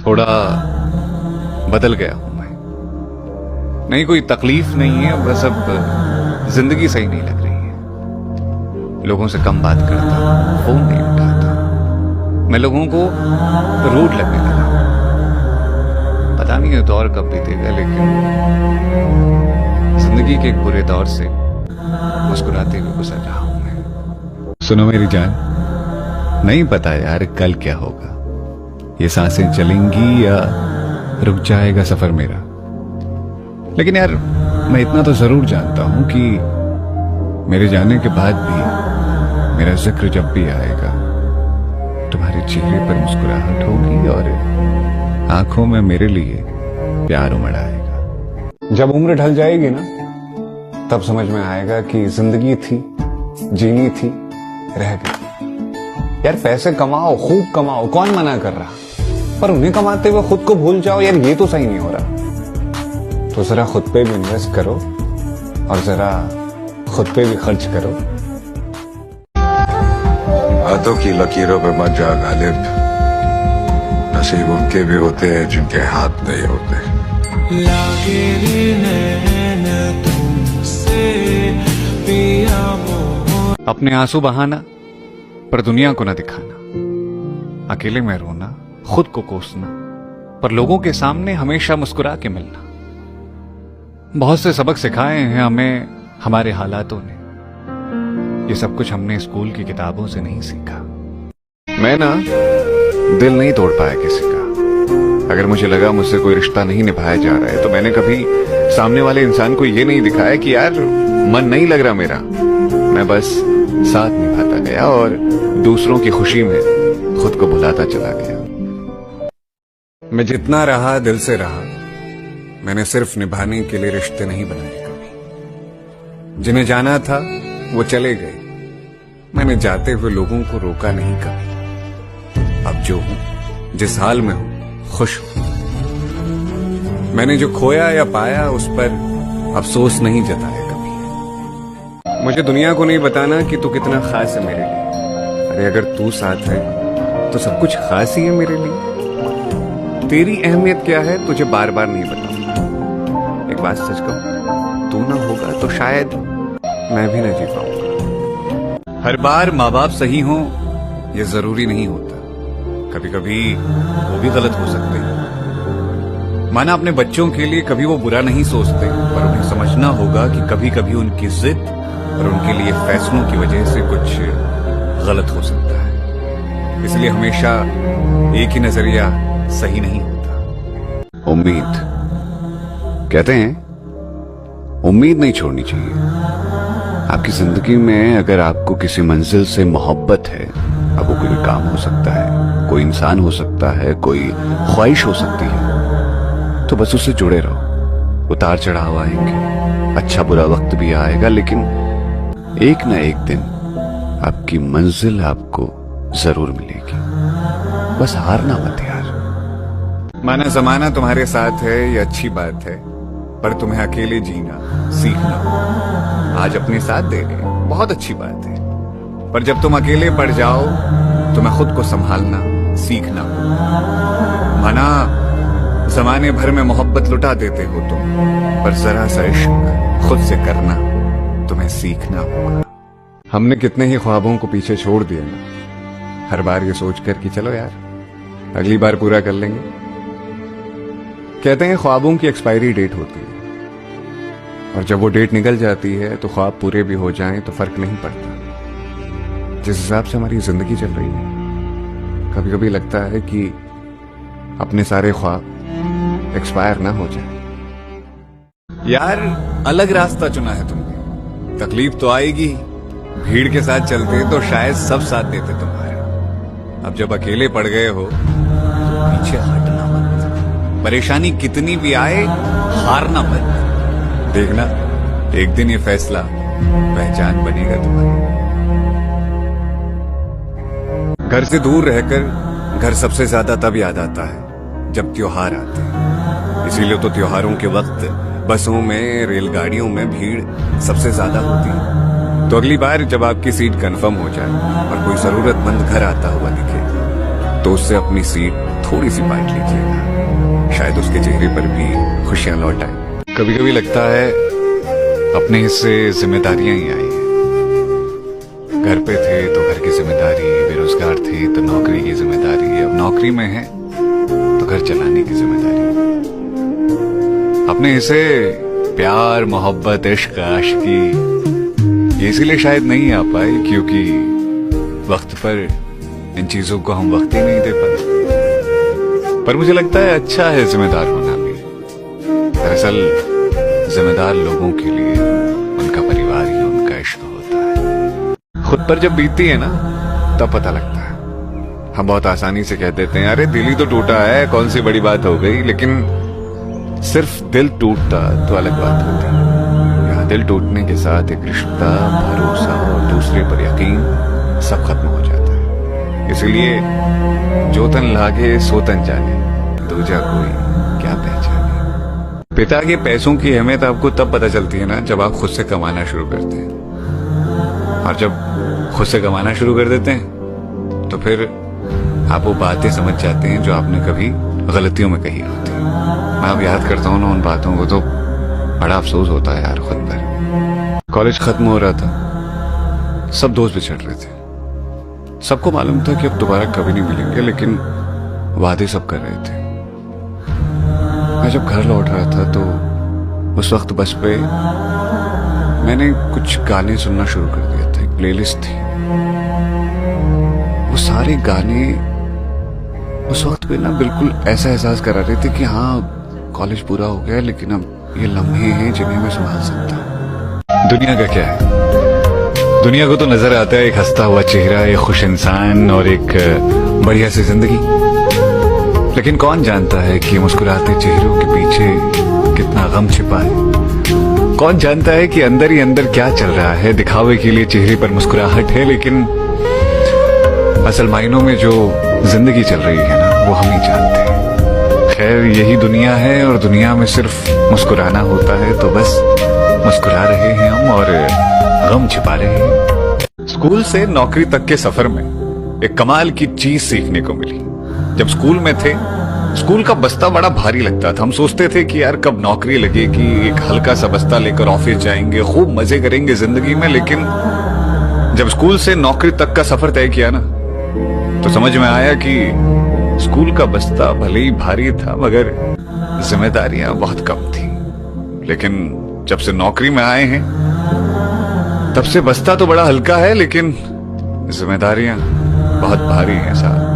थोड़ा बदल गया हूं मैं। नहीं कोई तकलीफ नहीं है, बस अब जिंदगी सही नहीं लग रही है। लोगों से कम बात करता, फोन नहीं उठाता, मैं लोगों को रूड लगने लगा। पता नहीं ये दौर कब बीतेगा, लेकिन जिंदगी के एक बुरे दौर से मुस्कुराते हुए गुजर रहा हूं मैं। सुनो मेरी जान, नहीं पता यार कल क्या होगा, ये सांसें चलेंगी या रुक जाएगा सफर मेरा। लेकिन यार मैं इतना तो जरूर जानता हूं कि मेरे जाने के बाद भी मेरा जिक्र जब भी आएगा, तुम्हारे चेहरे पर मुस्कुराहट होगी और आंखों में मेरे लिए प्यार उमड़ आएगा। जब उम्र ढल जाएगी ना, तब समझ में आएगा कि जिंदगी थी, जीनी थी, रह गई। यार पैसे कमाओ, खूब कमाओ, कौन मना कर रहा, पर उन्हें कमाते हुए खुद को भूल जाओ, यार ये तो सही नहीं हो रहा। तो जरा खुद पे भी इन्वेस्ट करो और जरा खुद पे भी खर्च करो। हाथों की लकीरों पे मत जा गालिब, नसीब उनके भी होते हैं जिनके हाथ नहीं होते। अपने आंसू बहाना पर दुनिया को न दिखाना, अकेले में रोना, खुद को कोसना, पर लोगों के सामने हमेशा मुस्कुरा के मिलना। बहुत से सबक सिखाए हैं हमें हमारे हालातों ने, ये सब कुछ हमने स्कूल की किताबों से नहीं सीखा। मैं ना दिल नहीं तोड़ पाया किसी का। अगर मुझे लगा मुझसे कोई रिश्ता नहीं निभाया जा रहा है, तो मैंने कभी सामने वाले इंसान को ये नहीं दिखाया कि यार मन नहीं लग रहा मेरा। मैं बस साथ निभाता गया और दूसरों की खुशी में खुद को भुलाता चला गया। मैं जितना रहा दिल से रहा, मैंने सिर्फ निभाने के लिए रिश्ते नहीं बनाए कभी। जिन्हें जाना था वो चले गए, मैंने जाते हुए लोगों को रोका नहीं कभी। अब जो हूं, जिस हाल में हूं, खुश हूं। मैंने जो खोया या पाया उस पर अफसोस नहीं जताया कभी। मुझे दुनिया को नहीं बताना कि तू कितना खास है मेरे लिए। अरे अगर तू साथ है तो सब कुछ खास ही है मेरे लिए। तेरी अहमियत क्या है तुझे बार बार नहीं बताऊंगा। एक बात सच कहूं, तू ना होगा तो शायद मैं भी न जी पाऊंगा। हर बार माँ बाप सही हो ये जरूरी नहीं होता, कभी कभी वो भी गलत हो सकते हैं। माना अपने बच्चों के लिए कभी वो बुरा नहीं सोचते, पर उन्हें समझना होगा कि कभी कभी उनकी जिद और उनके लिए फैसलों की वजह से कुछ गलत हो सकता है। इसलिए हमेशा एक ही नजरिया सही नहीं होता। उम्मीद कहते हैं, उम्मीद नहीं छोड़नी चाहिए। आपकी जिंदगी में अगर आपको किसी मंजिल से मोहब्बत है, अब वो कोई काम हो सकता है, कोई इंसान हो सकता है, कोई ख्वाहिश हो सकती है, तो बस उससे जुड़े रहो। उतार चढ़ाव आएंगे, अच्छा बुरा वक्त भी आएगा, लेकिन एक ना एक दिन आपकी मंजिल आपको जरूर मिलेगी। बस हारना मत यार। माना जमाना तुम्हारे साथ है ये अच्छी बात है, पर तुम्हें अकेले जीना सीखना होगा। आज अपने साथ दे रहे, बहुत अच्छी बात है, पर जब तुम अकेले पड़ जाओ तुम्हें खुद को संभालना सीखना होगा। माना जमाने भर में मोहब्बत लुटा देते हो तुम, पर जरा सा इश्क खुद से करना तुम्हें सीखना होगा। हमने कितने ही ख्वाबों को पीछे छोड़ दिया ना, हर बार ये सोचकर कि चलो यार अगली बार पूरा कर लेंगे। कहते हैं ख्वाबों की एक्सपायरी डेट होती है, और जब वो डेट निकल जाती है तो ख्वाब पूरे भी हो जाएं तो फर्क नहीं पड़ता। जिस हिसाब से हमारी जिंदगी चल रही है, कभी कभी लगता है कि अपने सारे ख्वाब एक्सपायर ना हो जाए। यार अलग रास्ता चुना है तुमने, तकलीफ तो आएगी। भीड़ के साथ चलते तो शायद सब साथ देते तुम्हारे। अब जब अकेले पड़ गए हो तो पीछे हटना मत। परेशानी कितनी भी आए हारना मत। देखना एक दिन ये फैसला पहचान बनेगा तुम्हारी। घर से दूर रहकर घर सबसे ज्यादा तब याद आता है जब त्योहार आते हैं। इसीलिए तो त्योहारों के वक्त बसों में, रेलगाड़ियों में भीड़ सबसे ज्यादा होती है। तो अगली बार जब आपकी सीट कंफर्म हो जाए और कोई जरूरतमंद घर आता हुआ दिखे, तो उससे अपनी सीट थोड़ी सी बांट लीजिएगा, शायद उसके चेहरे पर भी खुशियां लौट आए। कभी कभी लगता है अपने हिस्से जिम्मेदारियां ही आई हैं। घर पे थे तो घर की जिम्मेदारी, बेरोजगार थे तो नौकरी की जिम्मेदारी, अब नौकरी में है तो घर चलाने की जिम्मेदारी। अपने हिस्से प्यार, मोहब्बत, इश्क, आशिकी ये इसीलिए शायद नहीं आ पाए क्योंकि वक्त पर इन चीजों को हम वक्त ही नहीं दे पाते। पर मुझे लगता है अच्छा है जिम्मेदार होना भी। दरअसल जिम्मेदार लोगों के लिए उनका परिवार ही उनका इश्क होता है। खुद पर जब बीतती है ना तब पता लगता है। हम बहुत आसानी से कह देते हैं अरे दिल ही तो टूटा है, कौन सी बड़ी बात हो गई, लेकिन सिर्फ दिल टूटता तो अलग बात होती है। यहाँ दिल टूटने के साथ एक रिश्ता, भरोसा और दूसरे पर यकीन सब खत्म हो जाता है। इसलिए जो तन लागे सो तन जाने, दूजा कोई क्या पहचाने। पिता के पैसों की अहमियत आपको तब पता चलती है ना जब आप खुद से कमाना शुरू करते हैं। और जब खुद से कमाना शुरू कर देते हैं तो फिर आप वो बातें समझ जाते हैं जो आपने कभी गलतियों में कही होती है। मैं अब याद करता हूँ ना उन बातों को तो बड़ा अफसोस होता है यार खुद पर। कॉलेज खत्म हो रहा था, सब दोस्त बिछड़ रहे थे। सबको मालूम था कि अब दोबारा कभी नहीं मिलेंगे, लेकिन वादे सब कर रहे थे। मैं जब घर लौट रहा था तो उस वक्त बस पे मैंने कुछ गाने सुनना शुरू कर दिया था। एक प्लेलिस्ट थी, वो सारे गाने उस वक्त पे ना बिल्कुल ऐसा एहसास करा रहे थे कि हाँ कॉलेज पूरा हो गया, लेकिन अब ये लम्हे हैं जिन्हें मैं संभाल सकता हूँ। दुनिया का क्या है, दुनिया को तो नजर आता है एक हंसता हुआ चेहरा, एक खुश इंसान और एक बढ़िया सी जिंदगी। लेकिन कौन जानता है कि मुस्कुराते चेहरों के पीछे कितना गम छिपा है। कौन जानता है कि अंदर ही अंदर क्या चल रहा है। दिखावे के लिए चेहरे पर मुस्कुराहट है, लेकिन असल मायनों में जो जिंदगी चल रही है ना वो हम ही जानते हैं। खैर यही दुनिया है और दुनिया में सिर्फ मुस्कुराना होता है, तो बस मुस्कुरा रहे हैं हम और गम छिपा रहे हैं। स्कूल से नौकरी तक के सफर में एक कमाल की चीज सीखने को मिली। जब स्कूल में थे, स्कूल का बस्ता बड़ा भारी लगता था। हम सोचते थे कि यार कब नौकरी लगेगी, एक हल्का सा बस्ता लेकर ऑफिस जाएंगे, खूब मजे करेंगे जिंदगी में। लेकिन जब स्कूल से नौकरी तक का सफर तय किया ना तो समझ में आया कि स्कूल का बस्ता भले ही भारी था मगर जिम्मेदारियां बहुत कम थी। लेकिन जब से नौकरी में आए हैं तब से बस्ता तो बड़ा हल्का है, लेकिन जिम्मेदारियां बहुत भारी हैं साहब।